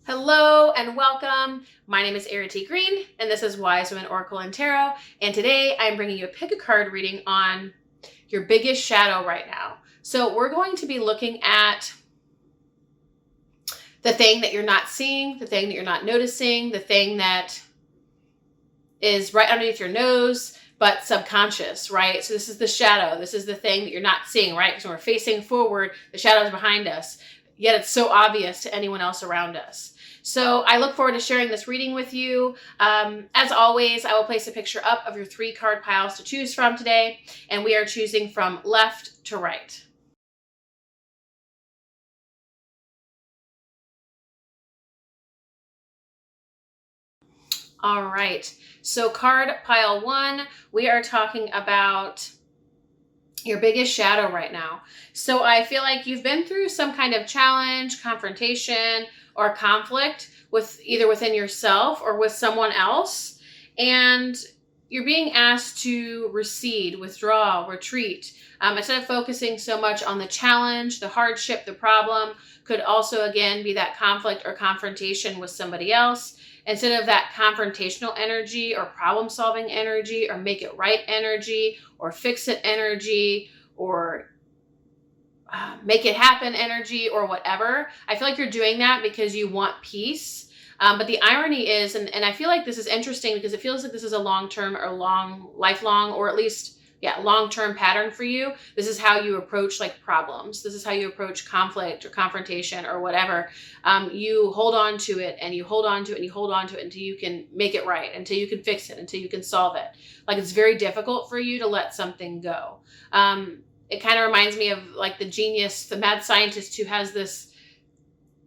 Hello and welcome. My name is Errity Green and this is Wise Women Oracle and Tarot. And today I'm bringing you a pick a card reading on your biggest shadow right now. So we're going to be looking at the thing that you're not seeing, the thing that you're not noticing, the thing that is right underneath your nose, but subconscious, right? So this is the shadow. This is the thing that you're not seeing, right? Because when we're facing forward, the shadow is behind us, yet it's so obvious to anyone else around us. So I look forward to sharing this reading with you. As always, I will place a picture up of your 3 card piles to choose from today, and we are choosing from left to right. All right, so card pile 1, we are talking about your biggest shadow right now. So I feel like you've been through some kind of challenge, confrontation, or conflict with either within yourself or with someone else. And you're being asked to recede, withdraw, retreat. Instead of focusing so much on the challenge, the hardship, the problem, could also again be that conflict or confrontation with somebody else. Instead of that confrontational energy or problem solving energy or make it right energy or fix it energy or make it happen energy or whatever. I feel like you're doing that because you want peace. But the irony is, and I feel like this is interesting because it feels like this is a long-term or lifelong, or at least, long-term pattern for you. This is how you approach like problems. This is how you approach conflict or confrontation or whatever. You hold on to it and you hold on to it and you hold on to it until you can make it right, until you can fix it, until you can solve it. Like it's very difficult for you to let something go. It kind of reminds me of like the genius, the mad scientist who has this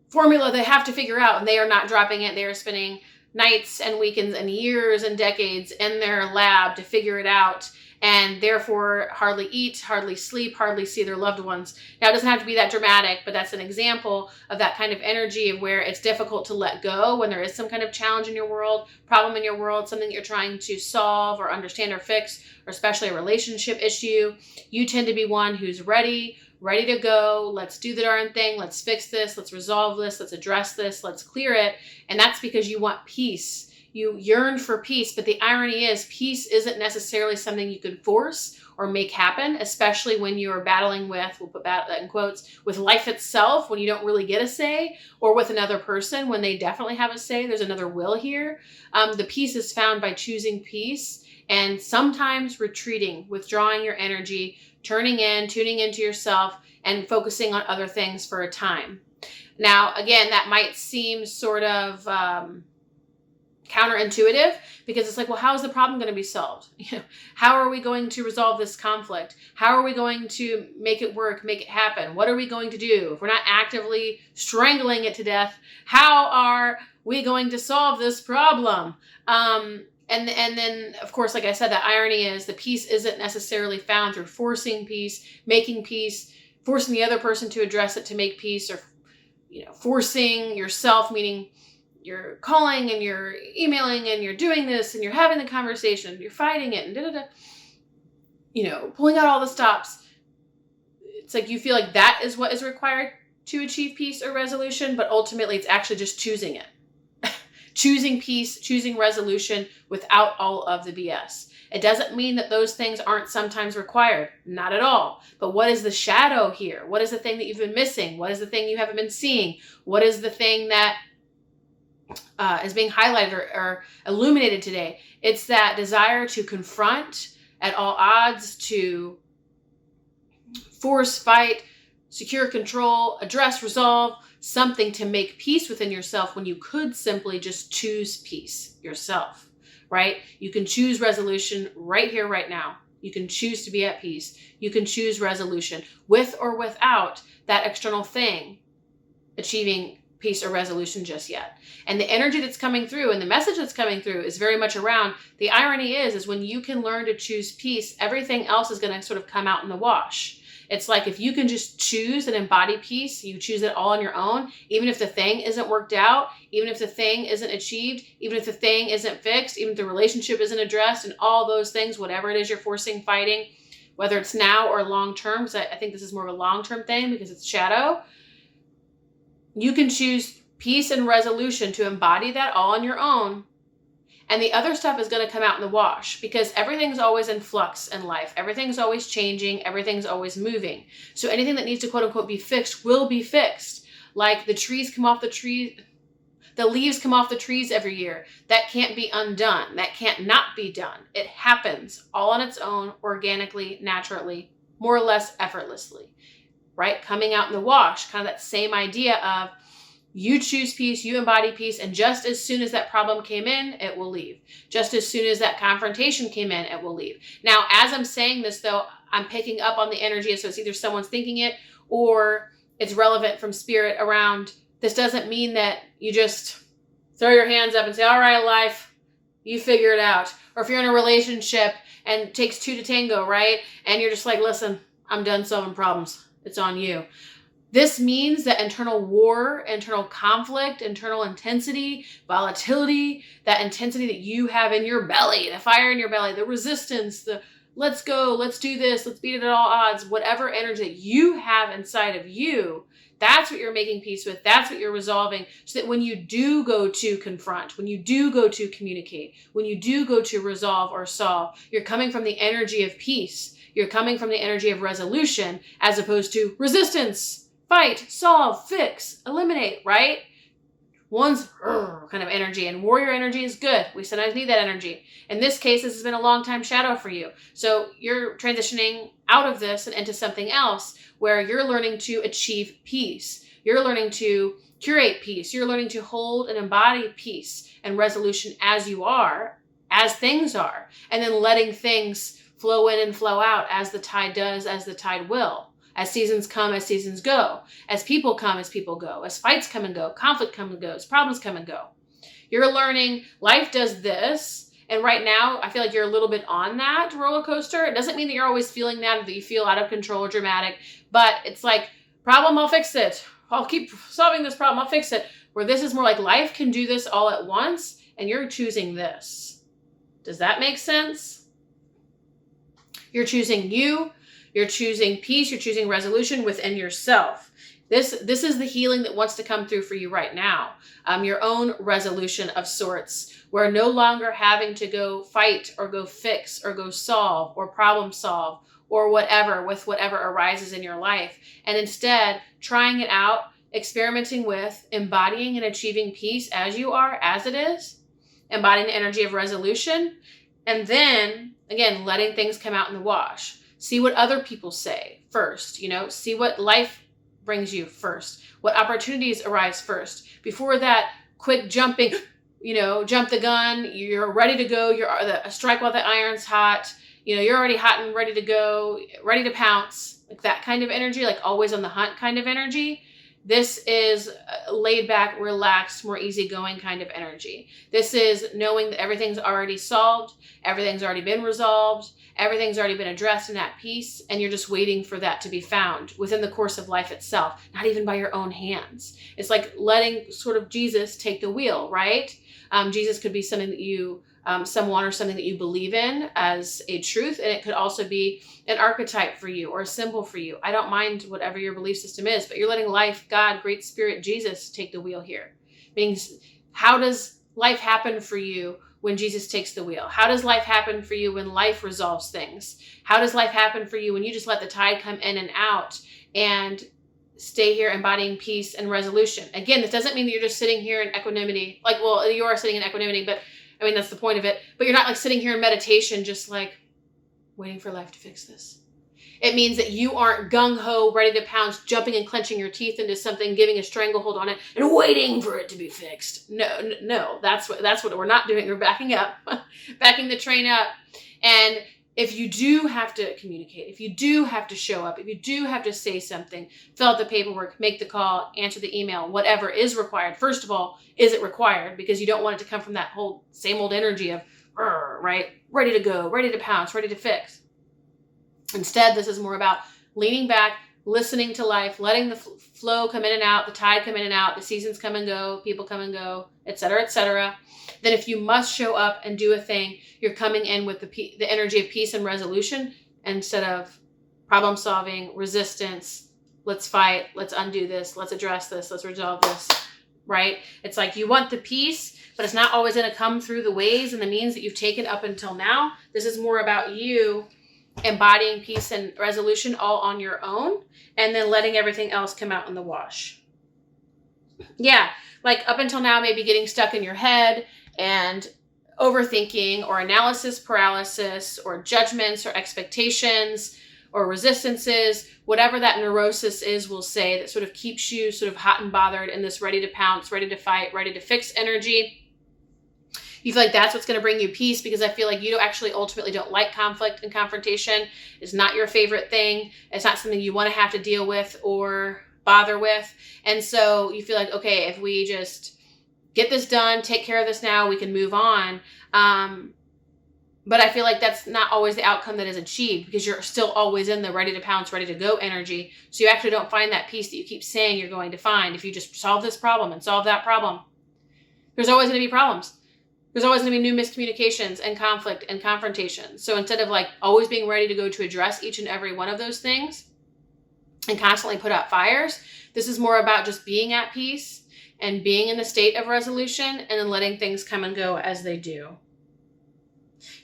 formula they have to figure out and they are not dropping it. They are spending nights and weekends and years and decades in their lab to figure it out, and therefore hardly eat, hardly sleep, hardly see their loved ones. Now, it doesn't have to be that dramatic, but that's an example of that kind of energy of where it's difficult to let go when there is some kind of challenge in your world, problem in your world, something that you're trying to solve or understand or fix, or especially a relationship issue. You tend to be one who's ready to go. Let's do the darn thing. Let's fix this. Let's resolve this. Let's address this. Let's clear it. And that's because you want peace. You yearn for peace, but the irony is peace isn't necessarily something you can force or make happen, especially when you're battling with, we'll put that in quotes, with life itself, when you don't really get a say, or with another person when they definitely have a say. There's another will here. The peace is found by choosing peace and sometimes retreating, withdrawing your energy, tuning into yourself, and focusing on other things for a time. Now, again, that might seem sort of counterintuitive because it's like, well, how is the problem going to be solved? How are we going to resolve this conflict? How are we going to make it work, make it happen? What are we going to do? If we're not actively strangling it to death, how are we going to solve this problem? And then, of course, like I said, the irony is the peace isn't necessarily found through forcing peace, making peace, forcing the other person to address it to make peace, or forcing yourself, meaning you're calling and you're emailing and you're doing this and you're having the conversation, you're fighting it and pulling out all the stops. It's like you feel like that is what is required to achieve peace or resolution, but ultimately it's actually just choosing it. Choosing peace, choosing resolution without all of the BS. It doesn't mean that those things aren't sometimes required. Not at all. But what is the shadow here? What is the thing that you've been missing? What is the thing you haven't been seeing? What is the thing that is being highlighted or illuminated today? It's that desire to confront at all odds, to force, fight, secure control, address, resolve, something to make peace within yourself when you could simply just choose peace yourself, right? You can choose resolution right here, right now. You can choose to be at peace. You can choose resolution with or without that external thing achieving peace or resolution just yet. And the energy that's coming through and the message that's coming through is very much around, the irony is when you can learn to choose peace, everything else is going to sort of come out in the wash. It's like if you can just choose and embody peace, you choose it all on your own, even if the thing isn't worked out, even if the thing isn't achieved, even if the thing isn't fixed, even if the relationship isn't addressed, and all those things, whatever it is you're forcing, fighting, whether it's now or long-term, because I think this is more of a long-term thing because it's shadow, you can choose peace and resolution to embody that all on your own. And the other stuff is going to come out in the wash because everything's always in flux in life. Everything's always changing. Everything's always moving. So anything that needs to quote unquote be fixed will be fixed. Like the trees come off the tree, the leaves come off the trees every year. That can't be undone. That can't not be done. It happens all on its own, organically, naturally, more or less effortlessly, right? Coming out in the wash, kind of that same idea of you choose peace, you embody peace, and just as soon as that problem came in, it will leave. Just as soon as that confrontation came in, it will leave. Now, as I'm saying this, though, I'm picking up on the energy, so it's either someone's thinking it or it's relevant from spirit around. This doesn't mean that you just throw your hands up and say, all right, life, you figure it out. Or if you're in a relationship and it takes two to tango, right? And you're just like, listen, I'm done solving problems. It's on you. This means that internal war, internal conflict, internal intensity, volatility, that intensity that you have in your belly, the fire in your belly, the resistance, the let's go, let's do this, let's beat it at all odds, whatever energy that you have inside of you, that's what you're making peace with. That's what you're resolving, so that when you do go to confront, when you do go to communicate, when you do go to resolve or solve, you're coming from the energy of peace. You're coming from the energy of resolution as opposed to resistance. Fight, solve, fix, eliminate, right? One's kind of energy, and warrior energy is good. We sometimes need that energy. In this case, this has been a long time shadow for you. So you're transitioning out of this and into something else where you're learning to achieve peace. You're learning to curate peace. You're learning to hold and embody peace and resolution as you are, as things are, and then letting things flow in and flow out as the tide does, as the tide will. As seasons come, as seasons go. As people come, as people go. As fights come and go. Conflict come and goes. Problems come and go. You're learning life does this. And right now, I feel like you're a little bit on that roller coaster. It doesn't mean that you're always feeling that or that you feel out of control or dramatic. But it's like, problem, I'll fix it. I'll keep solving this problem. I'll fix it. Where this is more like life can do this all at once. And you're choosing this. Does that make sense? You're choosing you. You're choosing peace. You're choosing resolution within yourself. This is the healing that wants to come through for you right now. Your own resolution of sorts, where no longer having to go fight or go fix or go solve or problem solve or whatever with whatever arises in your life. And instead trying it out, experimenting with, embodying and achieving peace as you are, as it is, embodying the energy of resolution. And then, again, letting things come out in the wash. See what other people say first, see what life brings you first, what opportunities arise first. Before that quick jumping, jump the gun, you're ready to go, you're strike while the iron's hot, you're already hot and ready to go, ready to pounce, like that kind of energy, like always on the hunt kind of energy. This is laid back, relaxed, more easygoing kind of energy. This is knowing that everything's already solved, everything's already been resolved, everything's already been addressed and at peace, and you're just waiting for that to be found within the course of life itself, not even by your own hands. It's like letting sort of Jesus take the wheel, right? Jesus could be something that you, someone or something that you believe in as a truth, and it could also be an archetype for you or a symbol for you. I don't mind whatever your belief system is, but you're letting life, God, Great Spirit, Jesus take the wheel here. Meaning, how does life happen for you when Jesus takes the wheel? How does life happen for you when life resolves things? How does life happen for you when you just let the tide come in and out and stay here embodying peace and resolution? Again, this doesn't mean that you're just sitting here in equanimity. You are sitting in equanimity, but that's the point of it. But you're not like sitting here in meditation, just like waiting for life to fix this. It means that you aren't gung-ho, ready to pounce, jumping and clenching your teeth into something, giving a stranglehold on it, and waiting for it to be fixed. No, that's what we're not doing. We're backing up, backing the train up. And if you do have to communicate, if you do have to show up, if you do have to say something, fill out the paperwork, make the call, answer the email, whatever is required. First of all, is it required? Because you don't want it to come from that whole same old energy of, right? Ready to go, ready to pounce, ready to fix. Instead, this is more about leaning back, listening to life, letting the flow come in and out, the tide come in and out, the seasons come and go, people come and go, etc., then if you must show up and do a thing, you're coming in with the energy of peace and resolution instead of problem solving, resistance, let's fight, let's undo this, let's address this, let's resolve this, right? It's like you want the peace, but it's not always going to come through the ways and the means that you've taken up until now. This is more about you embodying peace and resolution all on your own and then letting everything else come out in the wash. Yeah, like up until now, maybe getting stuck in your head and overthinking or analysis paralysis or judgments or expectations or resistances, whatever that neurosis is, we'll say, that sort of keeps you sort of hot and bothered in this ready to pounce, ready to fight, ready to fix energy. You feel like that's what's going to bring you peace, because I feel like you actually ultimately don't like conflict and confrontation. It's not your favorite thing. It's not something you want to have to deal with or bother with. And so you feel like, okay, if we just get this done, take care of this now, we can move on. But I feel like that's not always the outcome that is achieved, because you're still always in the ready to pounce, ready to go energy. So you actually don't find that peace that you keep saying you're going to find if you just solve this problem and solve that problem. There's always going to be problems. There's always going to be new miscommunications and conflict and confrontation. So instead of like always being ready to go to address each and every one of those things and constantly put out fires, this is more about just being at peace and being in a state of resolution and then letting things come and go as they do.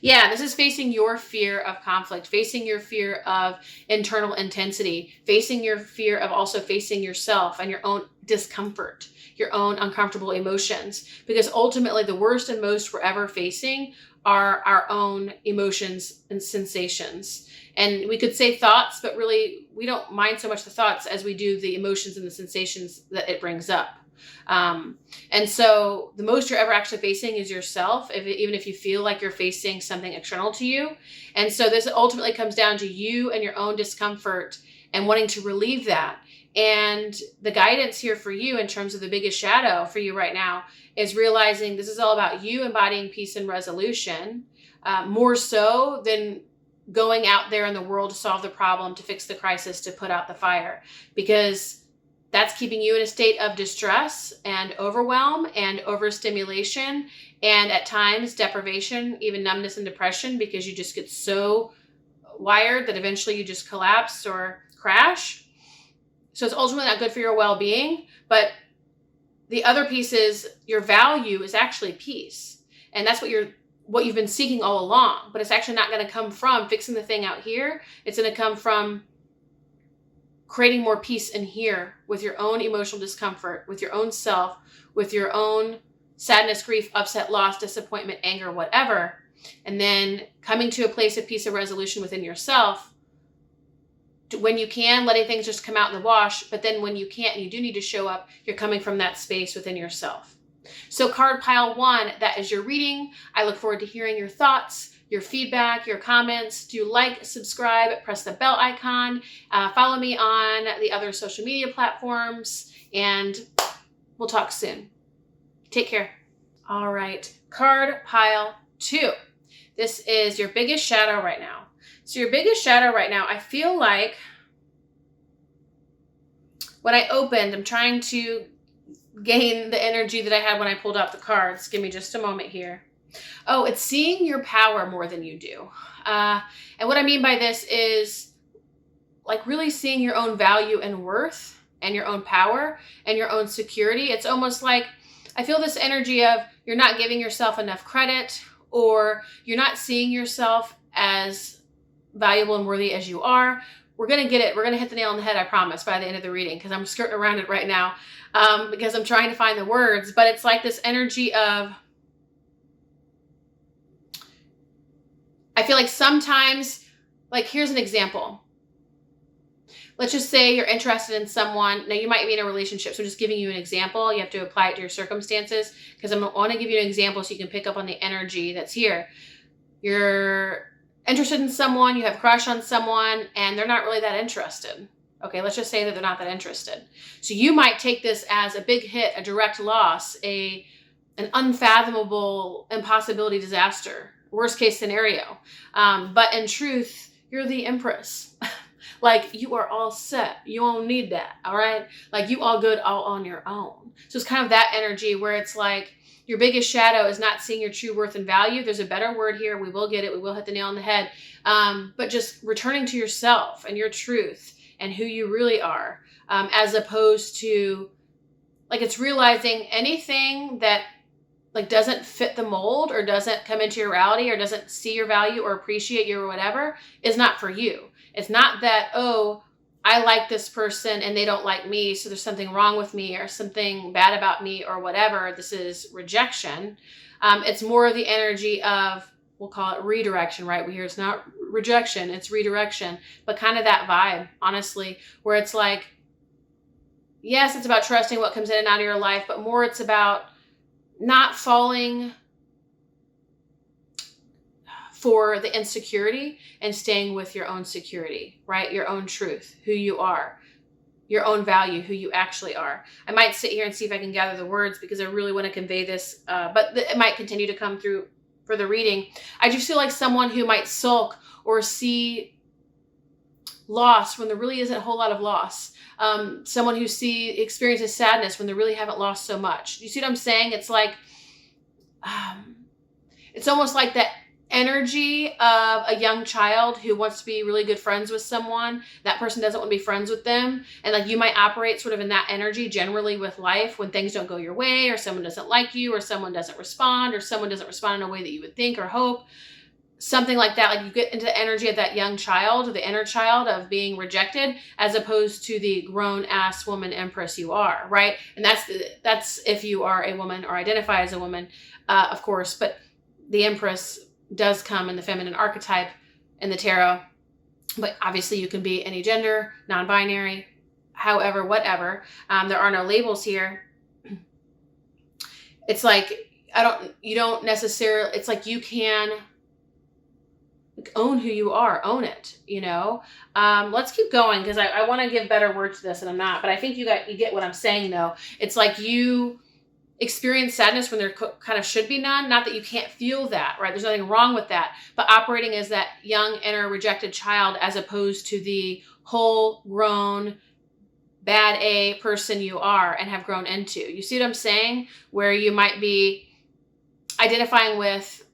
Yeah, this is facing your fear of conflict, facing your fear of internal intensity, facing your fear of also facing yourself and your own discomfort, your own uncomfortable emotions. Because ultimately, the worst and most we're ever facing are our own emotions and sensations. And we could say thoughts, but really, we don't mind so much the thoughts as we do the emotions and the sensations that it brings up. And so the most you're ever actually facing is yourself, even if you feel like you're facing something external to you. And so this ultimately comes down to you and your own discomfort and wanting to relieve that. And the guidance here for you in terms of the biggest shadow for you right now is realizing this is all about you embodying peace and resolution, more so than going out there in the world to solve the problem, to fix the crisis, to put out the fire, because that's keeping you in a state of distress and overwhelm and overstimulation and at times deprivation, even numbness and depression, because you just get so wired that eventually you just collapse or crash. So it's ultimately not good for your well-being. But the other piece is your value is actually peace. And that's what you've been seeking all along. But it's actually not going to come from fixing the thing out here. It's going to come from creating more peace in here with your own emotional discomfort, with your own self, with your own sadness, grief, upset, loss, disappointment, anger, whatever. And then coming to a place of peace and resolution within yourself. When you can, letting things just come out in the wash. But then when you can't and you do need to show up, you're coming from that space within yourself. So card pile 1, that is your reading. I look forward to hearing your thoughts, your feedback, your comments. Do like, subscribe, press the bell icon, follow me on the other social media platforms, and we'll talk soon. Take care. All right, card pile 2. This is your biggest shadow right now. So your biggest shadow right now, I feel like when I opened, I'm trying to gain the energy that I had when I pulled out the cards. Give me just a moment here. Oh, it's seeing your power more than you do. And what I mean by this is like really seeing your own value and worth and your own power and your own security. It's almost like I feel this energy of you're not giving yourself enough credit, or you're not seeing yourself as valuable and worthy as you are. We're going to get it. We're going to hit the nail on the head, I promise, by the end of the reading, because I'm skirting around it right now because I'm trying to find the words. But it's like this energy of, I feel like sometimes, like here's an example. Let's just say you're interested in someone. Now you might be in a relationship, so I'm just giving you an example. You have to apply it to your circumstances, because I want to give you an example so you can pick up on the energy that's here. You're interested in someone, you have a crush on someone, and they're not really that interested. Okay, let's just say that they're not that interested. So you might take this as a big hit, a direct loss, an unfathomable impossibility, disaster, worst case scenario. But in truth, you're the empress. Like, you are all set. You don't need that. All right. Like, you all good all on your own. So it's kind of that energy where it's like your biggest shadow is not seeing your true worth and value. There's a better word here. We will get it. We will hit the nail on the head. But just returning to yourself and your truth and who you really are, as opposed to, like, it's realizing anything that, like, doesn't fit the mold or doesn't come into your reality or doesn't see your value or appreciate you or whatever is not for you. It's not that, oh, I like this person and they don't like me, so there's something wrong with me or something bad about me or whatever. This is rejection. It's more of the energy of, we'll call it redirection, right? We hear it's not rejection, it's redirection, but kind of that vibe, honestly, where it's like, yes, it's about trusting what comes in and out of your life, but more it's about not falling for the insecurity and staying with your own security, right? Your own truth, who you are, your own value, who you actually are. I might sit here and see if I can gather the words because I really want to convey this, but it might continue to come through for the reading. I just feel like someone who might sulk or see loss when there really isn't a whole lot of loss. Someone who experiences sadness when they really haven't lost so much. You see what I'm saying? It's like, it's almost like that energy of a young child who wants to be really good friends with someone. That person doesn't want to be friends with them. And like, you might operate sort of in that energy generally with life when things don't go your way, or someone doesn't like you, or someone doesn't respond, or someone doesn't respond in a way that you would think or hope. Something like that. Like, you get into the energy of that young child, or the inner child of being rejected, as opposed to the grown ass woman empress you are, right? And that's if you are a woman or identify as a woman, of course. But the empress does come in the feminine archetype in the tarot. But obviously you can be any gender, non-binary, however, whatever. There are no labels here. It's like, you don't necessarily, it's like you can own who you are, own it, you know? Let's keep going because I want to give better words to this and I'm not, but I think you get what I'm saying though. It's like you experience sadness when there kind of should be none. Not that you can't feel that, right? There's nothing wrong with that, but operating as that young inner rejected child as opposed to the whole grown bad A person you are and have grown into. You see what I'm saying? Where you might be identifying with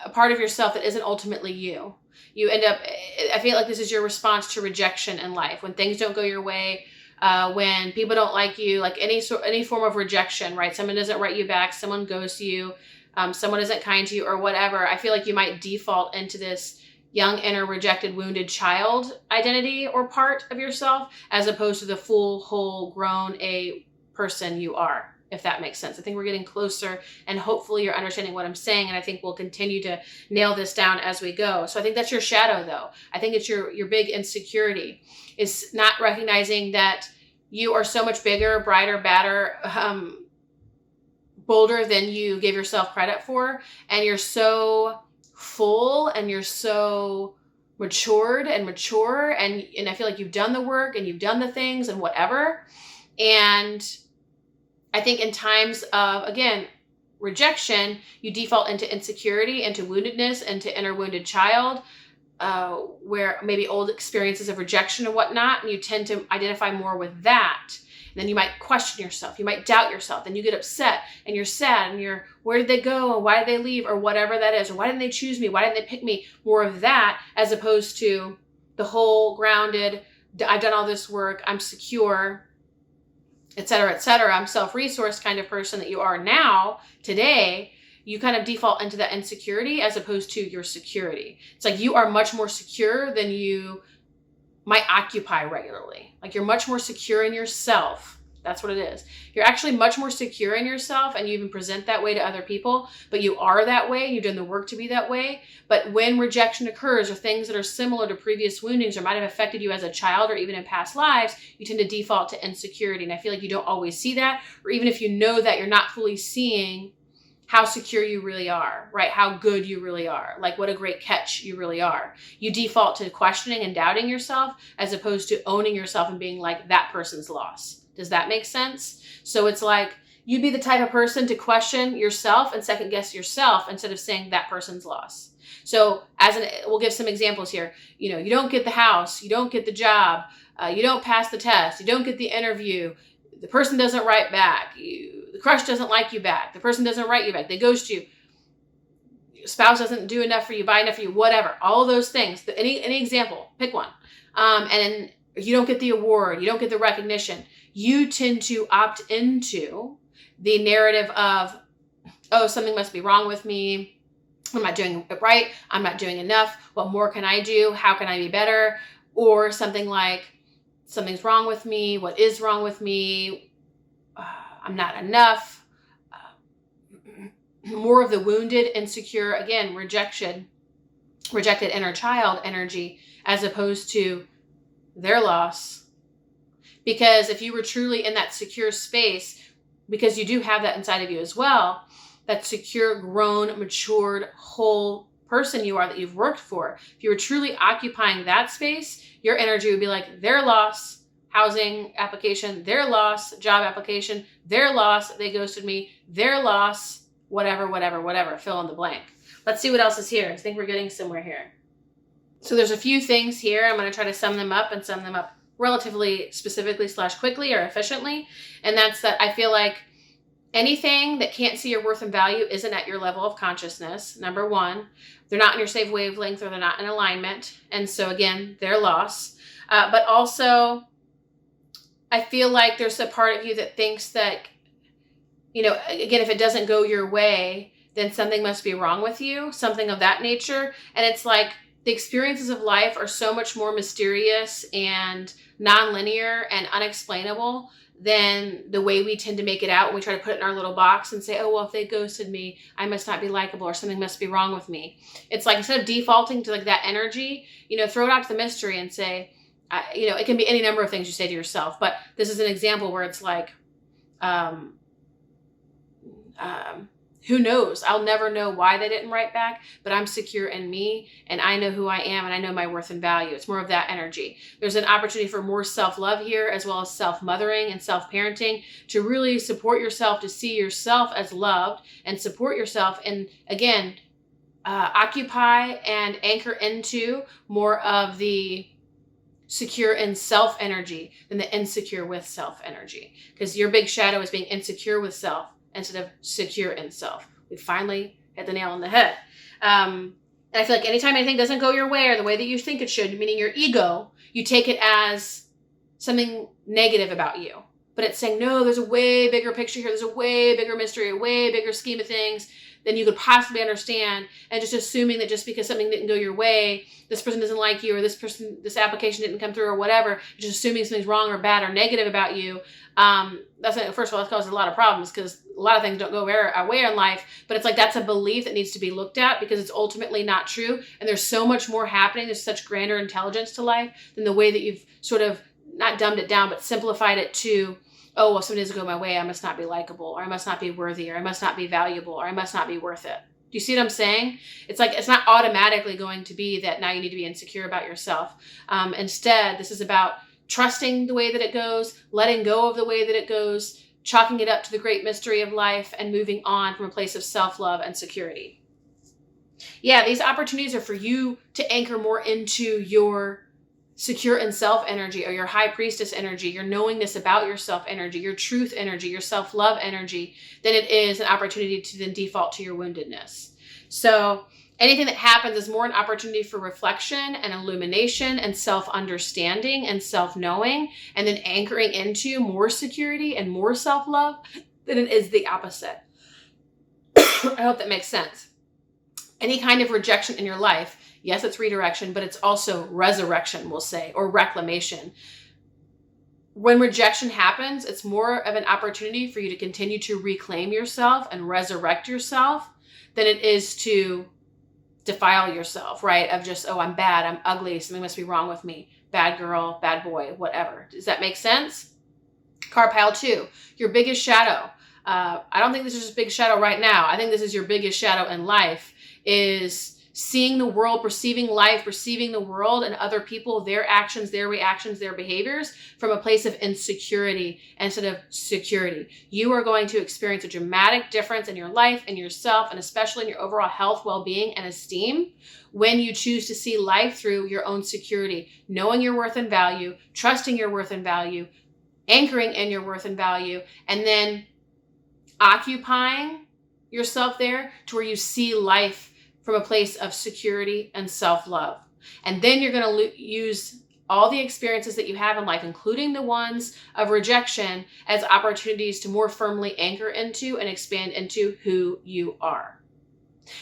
a part of yourself that isn't ultimately you. You end up, I feel like this is your response to rejection in life. When things don't go your way, when people don't like you, like any form of rejection, right? Someone doesn't write you back, someone ghosts you, someone isn't kind to you or whatever. I feel like you might default into this young, inner, rejected, wounded child identity or part of yourself, as opposed to the full, whole, grown A person you are, if that makes sense. I think we're getting closer and hopefully you're understanding what I'm saying. And I think we'll continue to nail this down as we go. So I think that's your shadow though. I think it's your big insecurity, is not recognizing that you are so much bigger, brighter, badder, bolder than you give yourself credit for. And you're so full and you're so matured and mature. And I feel like you've done the work and you've done the things and whatever. And I think in times of, again, rejection, you default into insecurity, into woundedness, into inner wounded child, where maybe old experiences of rejection and whatnot, and you tend to identify more with that. And then you might question yourself. You might doubt yourself. Then you get upset and you're sad and where did they go? And why did they leave? Or whatever that is. Or why didn't they choose me? Why didn't they pick me? More of that, as opposed to the whole grounded, I've done all this work, I'm secure, et cetera, I'm self-resourced kind of person that you are now, today. You kind of default into that insecurity as opposed to your security. It's like you are much more secure than you might occupy regularly. Like, you're much more secure in yourself. That's what it is. You're actually much more secure in yourself, and you even present that way to other people, but you are that way. You've done the work to be that way. But when rejection occurs, or things that are similar to previous woundings or might have affected you as a child or even in past lives, you tend to default to insecurity. And I feel like you don't always see that, or even if you know that, you're not fully seeing how secure you really are, right? How good you really are, like what a great catch you really are. You default to questioning and doubting yourself as opposed to owning yourself and being like, that person's loss. Does that make sense? So it's like, you'd be the type of person to question yourself and second guess yourself instead of saying that person's loss. So we'll give some examples here. You don't get the house, you don't get the job, you don't pass the test, you don't get the interview, the person doesn't write back, the crush doesn't like you back, the person doesn't write you back, they ghost you, your spouse doesn't do enough for you, buy enough for you, whatever. All of those things. Any example, pick one. And then you don't get the award, you don't get the recognition. You tend to opt into the narrative of, oh, something must be wrong with me. I'm not doing it right. I'm not doing enough. What more can I do? How can I be better? Or something like, something's wrong with me. What is wrong with me? I'm not enough. More of the wounded, insecure, again, rejected inner child energy as opposed to their loss. Because if you were truly in that secure space, because you do have that inside of you as well, that secure, grown, matured, whole person you are that you've worked for. If you were truly occupying that space, your energy would be like their loss, housing application, their loss, job application, their loss, they ghosted me, their loss, whatever, fill in the blank. Let's see what else is here. I think we're getting somewhere here. So there's a few things here. I'm going to try to sum them up relatively specifically / quickly or efficiently. And that's that I feel like anything that can't see your worth and value isn't at your level of consciousness. Number one, they're not in your safe wavelength or they're not in alignment. And so again, their loss. But also, I feel like there's a part of you that thinks that, again, if it doesn't go your way, then something must be wrong with you, something of that nature. And it's like the experiences of life are so much more mysterious and nonlinear and unexplainable than the way we tend to make it out when we try to put it in our little box and say, oh, well, if they ghosted me, I must not be likable or something must be wrong with me. It's like instead of defaulting to like that energy, throw it out to the mystery and say, it can be any number of things you say to yourself. But this is an example where it's like, who knows? I'll never know why they didn't write back, but I'm secure in me and I know who I am and I know my worth and value. It's more of that energy. There's an opportunity for more self-love here as well as self-mothering and self-parenting to really support yourself, to see yourself as loved and support yourself. And again, occupy and anchor into more of the secure in self energy than the insecure with self energy. Because your big shadow is being insecure with self instead of secure in self. We finally hit the nail on the head. And I feel like anytime anything doesn't go your way or the way that you think it should, meaning your ego, you take it as something negative about you. But it's saying, no, there's a way bigger picture here. There's a way bigger mystery, a way bigger scheme of things than you could possibly understand. And just assuming that just because something didn't go your way, this person doesn't like you or this application didn't come through or whatever, just assuming something's wrong or bad or negative about you. First of all, that causes a lot of problems because a lot of things don't go our way in life, but it's like that's a belief that needs to be looked at because it's ultimately not true. And there's so much more happening. There's such grander intelligence to life than the way that you've sort of not dumbed it down, but simplified it to, oh, well, if something doesn't go my way, I must not be likable, or I must not be worthy, or I must not be valuable, or I must not be worth it. Do you see what I'm saying? It's like, it's not automatically going to be that now you need to be insecure about yourself. Instead, this is about trusting the way that it goes, letting go of the way that it goes, chalking it up to the great mystery of life, and moving on from a place of self-love and security. Yeah, these opportunities are for you to anchor more into your secure in self energy or your high priestess energy, your knowingness about yourself energy, your truth energy, your self-love energy, than it is an opportunity to then default to your woundedness. So anything that happens is more an opportunity for reflection and illumination and self-understanding and self-knowing, and then anchoring into more security and more self-love than it is the opposite. I hope that makes sense. Any kind of rejection in your life, yes, it's redirection, but it's also resurrection, we'll say, or reclamation. When rejection happens, it's more of an opportunity for you to continue to reclaim yourself and resurrect yourself than it is to defile yourself, right? Of just, oh, I'm bad, I'm ugly, something must be wrong with me, bad girl, bad boy, whatever. Does that make sense? Card pile 2, your biggest shadow. I don't think this is just big shadow right now. I think this is your biggest shadow in life, is seeing the world, perceiving life, perceiving the world and other people, their actions, their reactions, their behaviors from a place of insecurity instead of security. You are going to experience a dramatic difference in your life and yourself, and especially in your overall health, well-being, and esteem when you choose to see life through your own security, knowing your worth and value, trusting your worth and value, anchoring in your worth and value, and then occupying yourself there to where you see life from a place of security and self-love. And then you're going to use all the experiences that you have in life, including the ones of rejection, as opportunities to more firmly anchor into and expand into who you are.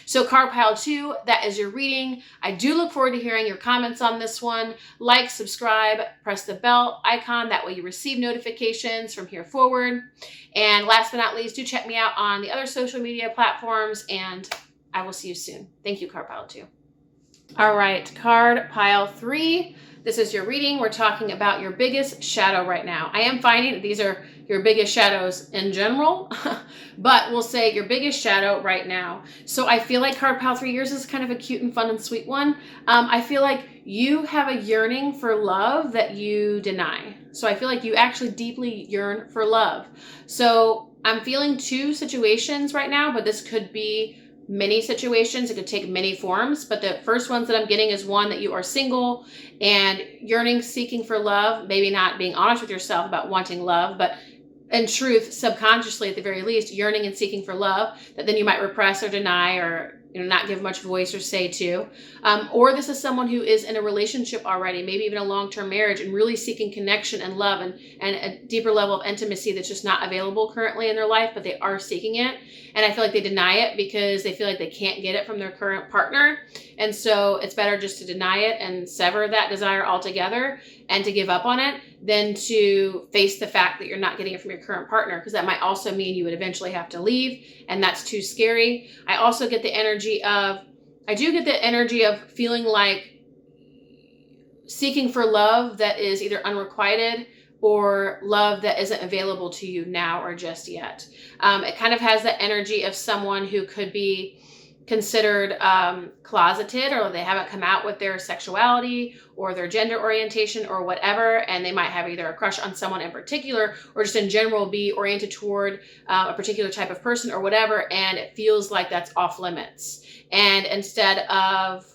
So card pile 2, that is your reading. I do look forward to hearing your comments on this one. Like, subscribe, press the bell icon. That way you receive notifications from here forward. And last but not least, do check me out on the other social media platforms, and I will see you soon. Thank you, card pile 2. All right, card pile 3. This is your reading. We're talking about your biggest shadow right now. I am finding that these are your biggest shadows in general, but we'll say your biggest shadow right now. So I feel like card pile 3 years is kind of a cute and fun and sweet one. I feel like you have a yearning for love that you deny. So I feel like you actually deeply yearn for love. So I'm feeling 2 situations right now, but this could be many situations. It could take many forms, but the first ones that I'm getting is one that you are single and yearning, seeking for love, maybe not being honest with yourself about wanting love, but in truth, subconsciously at the very least, yearning and seeking for love that then you might repress or deny or not give much voice or say to. Or this is someone who is in a relationship already, maybe even a long-term marriage, and really seeking connection and love and a deeper level of intimacy that's just not available currently in their life, but they are seeking it. And I feel like they deny it because they feel like they can't get it from their current partner. And so it's better just to deny it and sever that desire altogether and to give up on it than to face the fact that you're not getting it from your current partner, because that might also mean you would eventually have to leave, and that's too scary. I also get the energy of feeling like seeking for love that is either unrequited or love that isn't available to you now or just yet. It kind of has the energy of someone who could be considered closeted, or they haven't come out with their sexuality or their gender orientation or whatever, and they might have either a crush on someone in particular or just in general be oriented toward a particular type of person or whatever, and it feels like that's off limits. And instead of,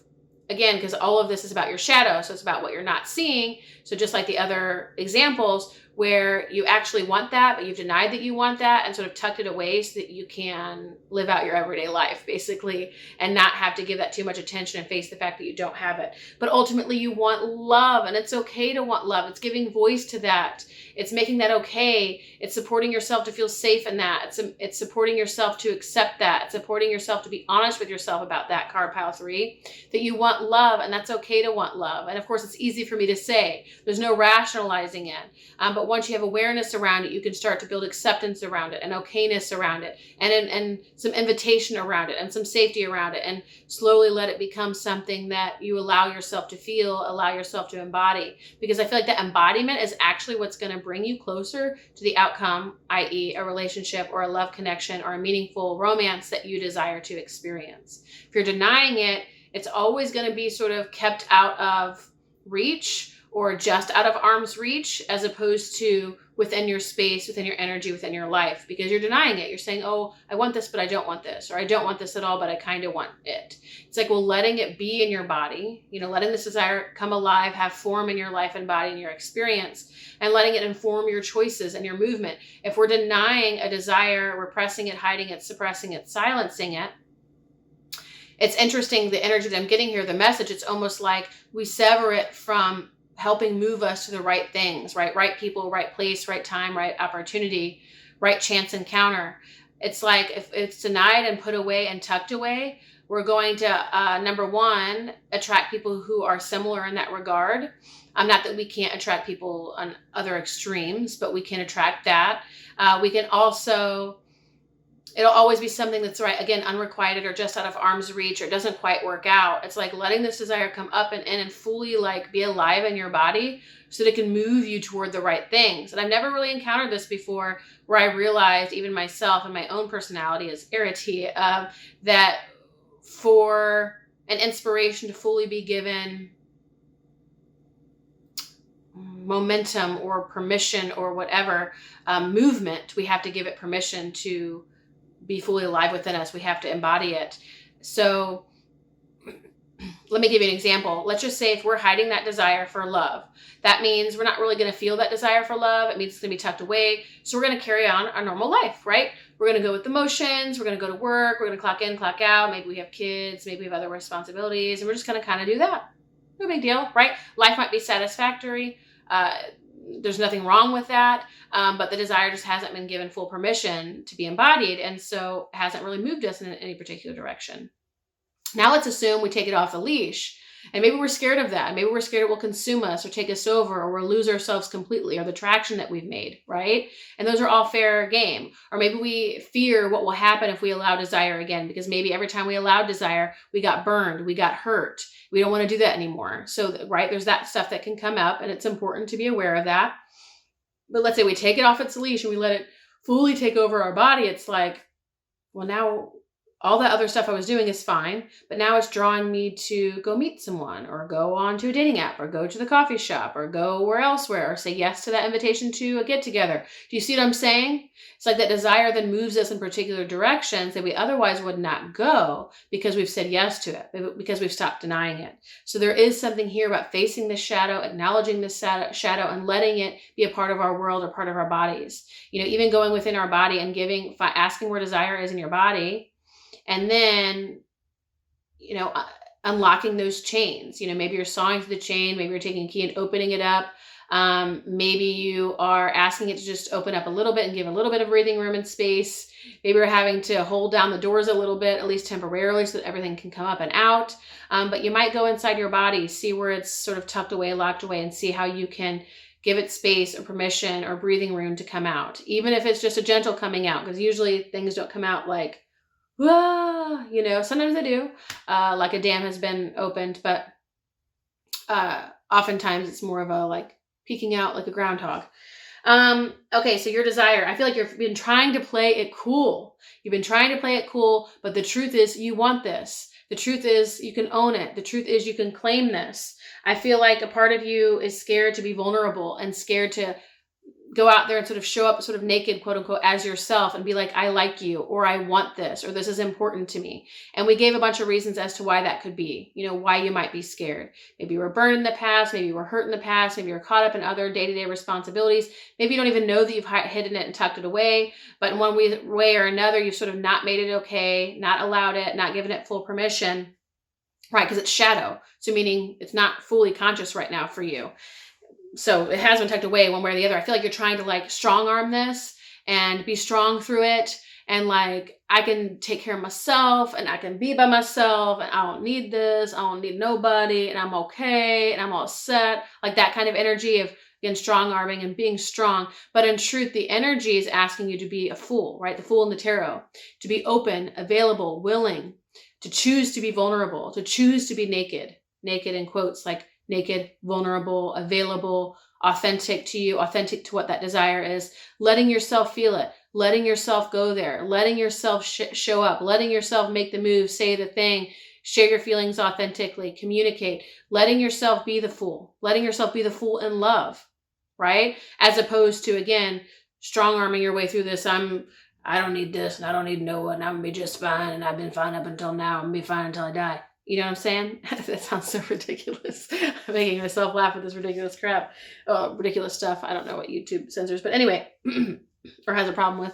again, because all of this is about your shadow, so it's about what you're not seeing. So just like the other examples where you actually want that, but you've denied that you want that and sort of tucked it away so that you can live out your everyday life, basically, and not have to give that too much attention and face the fact that you don't have it. But ultimately, you want love, and it's okay to want love. It's giving voice to that. It's making that okay. It's supporting yourself to feel safe in that. It's supporting yourself to accept that. It's supporting yourself to be honest with yourself about that, card pile 3, that you want love, and that's okay to want love. And of course, it's easy for me to say. There's no rationalizing it. But once you have awareness around it, you can start to build acceptance around it and okayness around it and some invitation around it and some safety around it, and slowly let it become something that you allow yourself to feel, allow yourself to embody. Because I feel like that embodiment is actually what's going to bring you closer to the outcome, i.e. a relationship or a love connection or a meaningful romance that you desire to experience. If you're denying it, it's always going to be sort of kept out of reach or just out of arm's reach, as opposed to within your space, within your energy, within your life, because you're denying it. You're saying, oh, I want this, but I don't want this, or I don't want this at all, but I kind of want it. It's like, well, letting it be in your body, letting this desire come alive, have form in your life and body and your experience, and letting it inform your choices and your movement. If we're denying a desire, repressing it, hiding it, suppressing it, silencing it, it's interesting, the energy that I'm getting here, the message, it's almost like we sever it from helping move us to the right things, right? Right people, right place, right time, right opportunity, right chance encounter. It's like if it's denied and put away and tucked away, we're going to, number one, attract people who are similar in that regard. Not that we can't attract people on other extremes, but we can attract that. We can also, it'll always be something that's right, again, unrequited or just out of arm's reach, or it doesn't quite work out. It's like letting this desire come up and in and fully like be alive in your body so that it can move you toward the right things. And I've never really encountered this before, where I realized, even myself and my own personality as Errity, that for and inspiration to fully be given momentum or permission or whatever movement, we have to give it permission to be fully alive within us. We have to embody it. So let me give you an example. Let's just say if we're hiding that desire for love, that means we're not really going to feel that desire for love. It means it's going to be tucked away. So we're going to carry on our normal life, right? We're going to go with the motions. We're going to go to work. We're going to clock in, clock out. Maybe we have kids. Maybe we have other responsibilities. And we're just going to kind of do that. No big deal, right? Life might be satisfactory. There's nothing wrong with that. But the desire just hasn't been given full permission to be embodied. And so it hasn't really moved us in any particular direction. Now let's assume we take it off the leash, and maybe we're scared of that. Maybe we're scared it will consume us or take us over, or we'll lose ourselves completely, or the traction that we've made, right? And those are all fair game. Or maybe we fear what will happen if we allow desire again, because maybe every time we allowed desire, we got burned, we got hurt. We don't want to do that anymore. So, right, there's that stuff that can come up, and it's important to be aware of that. But let's say we take it off its leash and we let it fully take over our body. It's like, well, now all that other stuff I was doing is fine, but now it's drawing me to go meet someone, or go on to a dating app, or go to the coffee shop, or go elsewhere, or say yes to that invitation to a get together. Do you see what I'm saying? It's like that desire then moves us in particular directions that we otherwise would not go, because we've said yes to it, because we've stopped denying it. So there is something here about facing the shadow, acknowledging the shadow, and letting it be a part of our world or part of our bodies. You know, even going within our body and asking where desire is in your body. And then, you know, unlocking those chains. You know, maybe you're sawing through the chain, maybe you're taking a key and opening it up. Maybe you are asking it to just open up a little bit and give a little bit of breathing room and space. Maybe you're having to hold down the doors a little bit, at least temporarily, so that everything can come up and out. But you might go inside your body, see where it's sort of tucked away, locked away, and see how you can give it space or permission or breathing room to come out. Even if it's just a gentle coming out, because usually things don't come out like, ah, you know, sometimes they do, like a dam has been opened, but oftentimes it's more of a like peeking out like a groundhog. Okay, so your desire, I feel like you've been trying to play it cool. You've been trying to play it cool, but the truth is you want this. The truth is you can own it. The truth is you can claim this. I feel like a part of you is scared to be vulnerable and scared to go out there and sort of show up sort of naked, quote unquote, as yourself and be like, I like you, or I want this, or this is important to me. And we gave a bunch of reasons as to why that could be, you know, why you might be scared. Maybe you were burned in the past. Maybe you were hurt in the past. Maybe you're caught up in other day-to-day responsibilities. Maybe you don't even know that you've hidden it and tucked it away, but in one way or another, you've sort of not made it okay, not allowed it, not given it full permission, right? Because it's shadow. So meaning it's not fully conscious right now for you. So it has been tucked away one way or the other. I feel like you're trying to like strong arm this and be strong through it. And like, I can take care of myself and I can be by myself and I don't need this. I don't need nobody and I'm okay and I'm all set. Like that kind of energy of, again, strong arming and being strong. But in truth, the energy is asking you to be a fool, right? The fool in the tarot, to be open, available, willing, to choose to be vulnerable, to choose to be naked in quotes, like naked, vulnerable, available, authentic to you, authentic to what that desire is, letting yourself feel it, letting yourself go there, letting yourself show up, letting yourself make the move, say the thing, share your feelings authentically, communicate, letting yourself be the fool in love, right? As opposed to, again, strong arming your way through this. I don't need this and I don't need no one. I'm gonna be just fine and I've been fine up until now. I'm gonna be fine until I die. You know what I'm saying? That sounds so ridiculous. I'm making myself laugh with this ridiculous crap. Ridiculous stuff. I don't know what YouTube censors, but anyway, or has a problem with.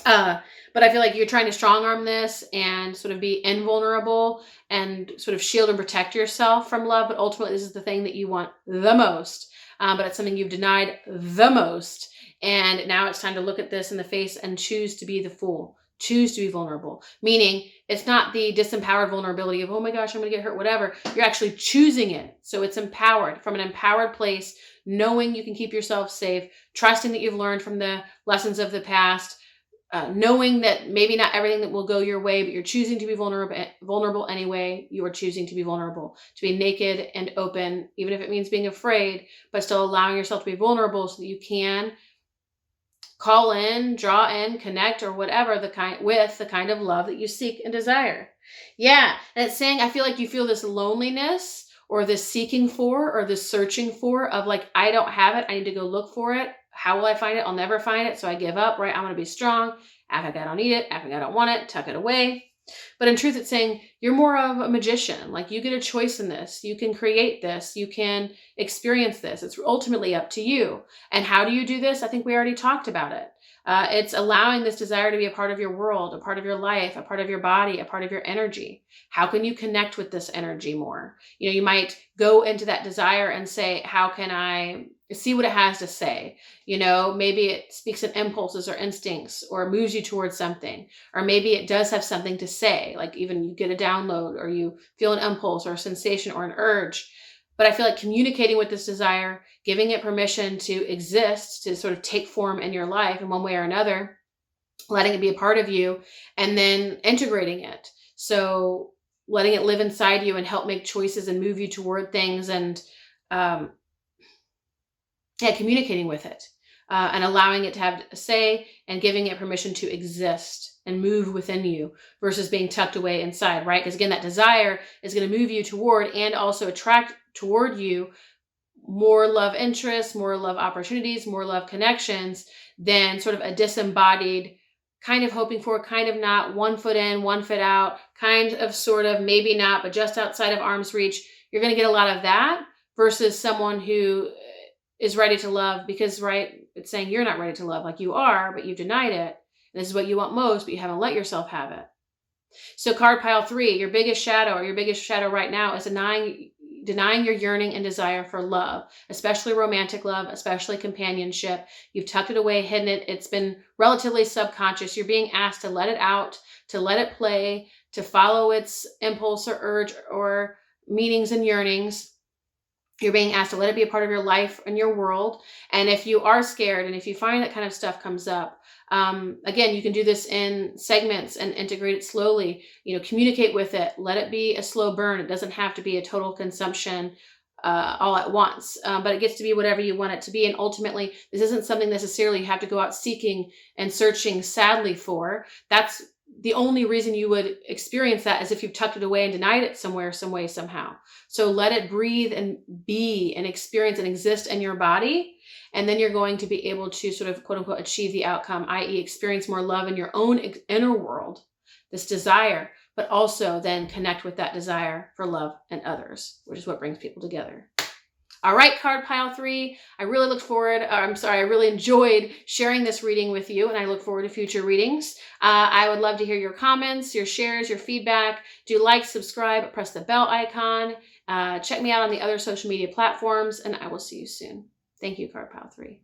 But I feel like you're trying to strong arm this and sort of be invulnerable and sort of shield and protect yourself from love. But ultimately, this is the thing that you want the most. But it's something you've denied the most. And now it's time to look at this in the face and choose to be the fool. Choose to be vulnerable, meaning it's not the disempowered vulnerability of, oh my gosh, I'm going to get hurt, whatever. You're actually choosing it. So it's empowered, from an empowered place, knowing you can keep yourself safe, trusting that you've learned from the lessons of the past, knowing that maybe not everything that will go your way, but you're choosing to be vulnerable anyway. You are choosing to be vulnerable, to be naked and open, even if it means being afraid, but still allowing yourself to be vulnerable so that you can call in, draw in, connect, or whatever with the kind of love that you seek and desire. Yeah. And it's saying, I feel like you feel this loneliness or this seeking for or this searching for of like, I don't have it. I need to go look for it. How will I find it? I'll never find it. So I give up, right? I'm going to be strong. Act like I don't need it. Act like I don't want it. Tuck it away. But in truth, it's saying you're more of a magician. Like you get a choice in this. You can create this. You can experience this. It's ultimately up to you. And how do you do this? I think we already talked about it. It's allowing this desire to be a part of your world, a part of your life, a part of your body, a part of your energy. How can you connect with this energy more? You know, you might go into that desire and say, how can I see what it has to say? You know, maybe it speaks in impulses or instincts or moves you towards something. Or maybe it does have something to say, like even you get a download or you feel an impulse or a sensation or an urge. But I feel like communicating with this desire, giving it permission to exist, to sort of take form in your life in one way or another, letting it be a part of you, and then integrating it. So letting it live inside you and help make choices and move you toward things and um, communicating with it and allowing it to have a say and giving it permission to exist and move within you versus being tucked away inside, right? Because again, that desire is going to move you toward and also attract toward you more love interests, more love opportunities, more love connections than sort of a disembodied kind of hoping for, kind of not, one foot in, one foot out, kind of sort of maybe not, but just outside of arm's reach. You're going to get a lot of that versus someone who is ready to love because, right, it's saying you're not ready to love like you are, but you've denied it. And this is what you want most, but you haven't let yourself have it. So card pile 3, your biggest shadow right now is denying your yearning and desire for love, especially romantic love, especially companionship. You've tucked it away, hidden it. It's been relatively subconscious. You're being asked to let it out, to let it play, to follow its impulse or urge or meanings and yearnings. You're being asked to let it be a part of your life and your world. And if you are scared and if you find that kind of stuff comes up, again, you can do this in segments and integrate it slowly. You know, communicate with it. Let it be a slow burn. It doesn't have to be a total consumption all at once, but it gets to be whatever you want it to be. And ultimately, this isn't something necessarily you have to go out seeking and searching sadly for. That's the only reason you would experience that is if you've tucked it away and denied it somewhere, some way, somehow. So let it breathe and be and experience and exist in your body. And then you're going to be able to sort of quote unquote achieve the outcome, i.e. experience more love in your own inner world, this desire, but also then connect with that desire for love and others, which is what brings people together. All right, card pile 3. I really enjoyed sharing this reading with you, and I look forward to future readings. I would love to hear your comments, your shares, your feedback. Do like, subscribe, press the bell icon. Check me out on the other social media platforms, and I will see you soon. Thank you, card pile 3.